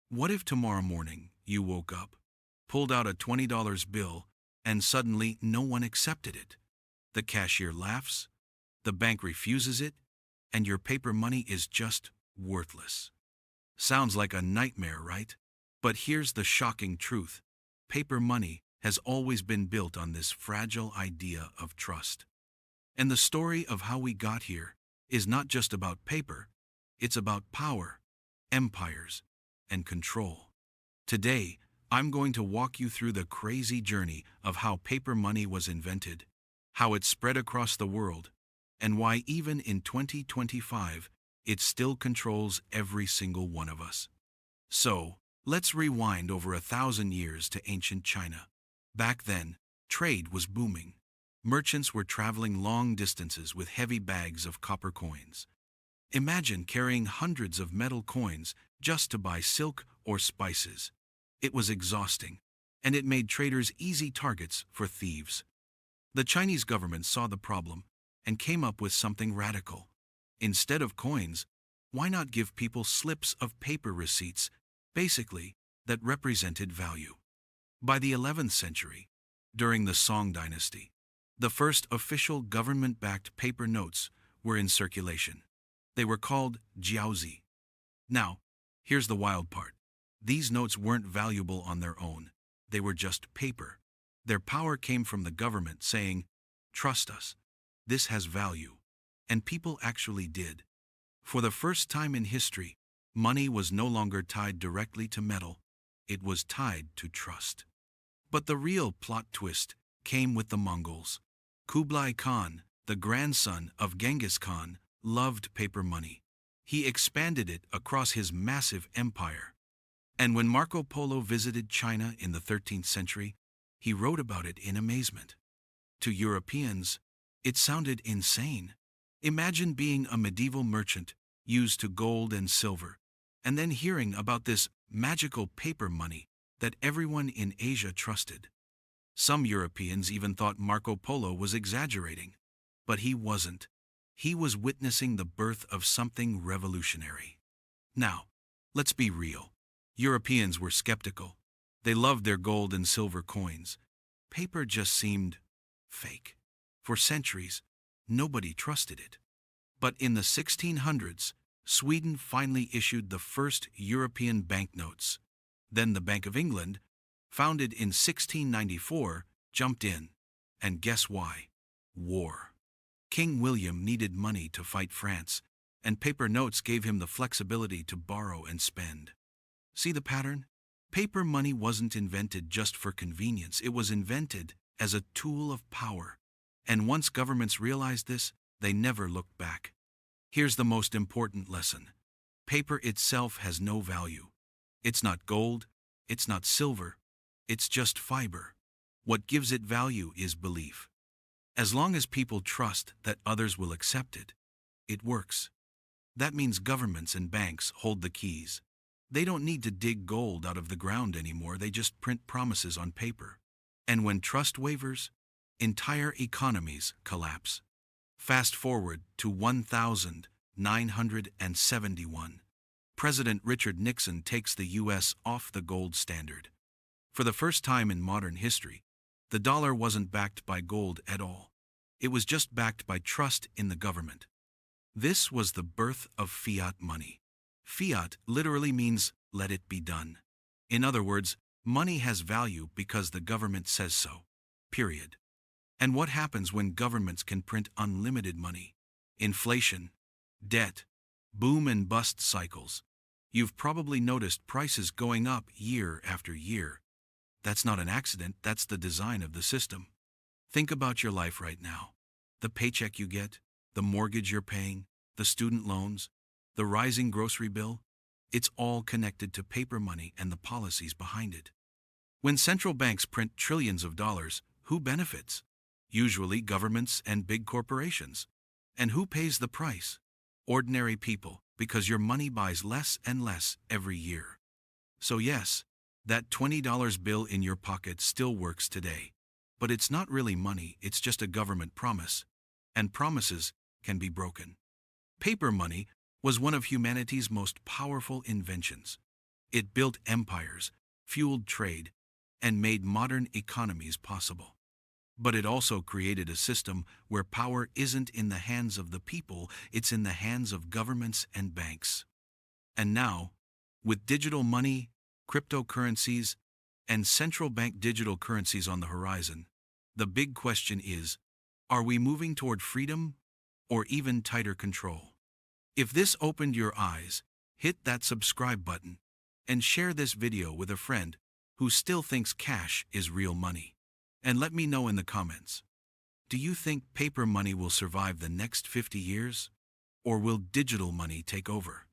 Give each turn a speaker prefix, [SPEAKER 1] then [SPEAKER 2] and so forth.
[SPEAKER 1] What if tomorrow morning you woke up, pulled out a $20 bill, and suddenly no one accepted it? The cashier laughs, the bank refuses it, and your paper money is just worthless. Sounds like a nightmare, right? But here's the shocking truth. Paper money has always been built on this fragile idea of trust. And the story of how we got here is not just about paper, it's about power, empires, and control. Today, I'm going to walk you through the crazy journey of how paper money was invented, how it spread across the world, and why even in 2025, it still controls every single one of us. So, let's rewind over 1,000 years to ancient China. Back then, trade was booming. Merchants were traveling long distances with heavy bags of copper coins. Imagine carrying hundreds of metal coins just to buy silk or spices. It was exhausting, and it made traders easy targets for thieves. The Chinese government saw the problem and came up with something radical. Instead of coins, why not give people slips of paper receipts, basically, that represented value? By the 11th century, during the Song dynasty, the first official government-backed paper notes were in circulation. They were called jiaozi. Now, here's the wild part. These notes weren't valuable on their own. They were just paper. Their power came from the government saying, "Trust us. This has value." And people actually did. For the first time in history, money was no longer tied directly to metal. It was tied to trust. But the real plot twist came with the Mongols. Kublai Khan, the grandson of Genghis Khan, loved paper money. He expanded it across his massive empire. And when Marco Polo visited China in the 13th century, he wrote about it in amazement. To Europeans, it sounded insane. Imagine being a medieval merchant used to gold and silver, and then hearing about this magical paper money that everyone in Asia trusted. Some Europeans even thought Marco Polo was exaggerating, but he wasn't. He was witnessing the birth of something revolutionary. Now, let's be real. Europeans were skeptical. They loved their gold and silver coins. Paper just seemed fake. For centuries, nobody trusted it. But in the 1600s, Sweden finally issued the first European banknotes. Then the Bank of England, founded in 1694, jumped in. And guess why? War. King William needed money to fight France, and paper notes gave him the flexibility to borrow and spend. See the pattern? Paper money wasn't invented just for convenience. It was invented as a tool of power. And once governments realized this, they never looked back. Here's the most important lesson. Paper itself has no value. It's not gold, it's not silver, it's just fiber. What gives it value is belief. As long as people trust that others will accept it, it works. That means governments and banks hold the keys. They don't need to dig gold out of the ground anymore, they just print promises on paper. And when trust wavers, entire economies collapse. Fast forward to 1971. President Richard Nixon takes the U.S. off the gold standard. For the first time in modern history, the dollar wasn't backed by gold at all. It was just backed by trust in the government. This was the birth of fiat money. Fiat literally means "let it be done." In other words, money has value because the government says so. Period. And what happens when governments can print unlimited money? Inflation, debt, boom and bust cycles. You've probably noticed prices going up year after year. That's not an accident, that's the design of the system. Think about your life right now. The paycheck you get, the mortgage you're paying, the student loans, the rising grocery bill. It's all connected to paper money and the policies behind it. When central banks print trillions of dollars, who benefits? Usually governments and big corporations. And who pays the price? Ordinary people, because your money buys less and less every year. So yes, that $20 bill in your pocket still works today. But it's not really money, it's just a government promise. And promises can be broken. Paper money was one of humanity's most powerful inventions. It built empires, fueled trade, and made modern economies possible. But it also created a system where power isn't in the hands of the people, it's in the hands of governments and banks. And now, with digital money, cryptocurrencies, and central bank digital currencies on the horizon, the big question is, are we moving toward freedom or even tighter control? If this opened your eyes, hit that subscribe button and share this video with a friend who still thinks cash is real money. And let me know in the comments, do you think paper money will survive the next 50 years? Or will digital money take over?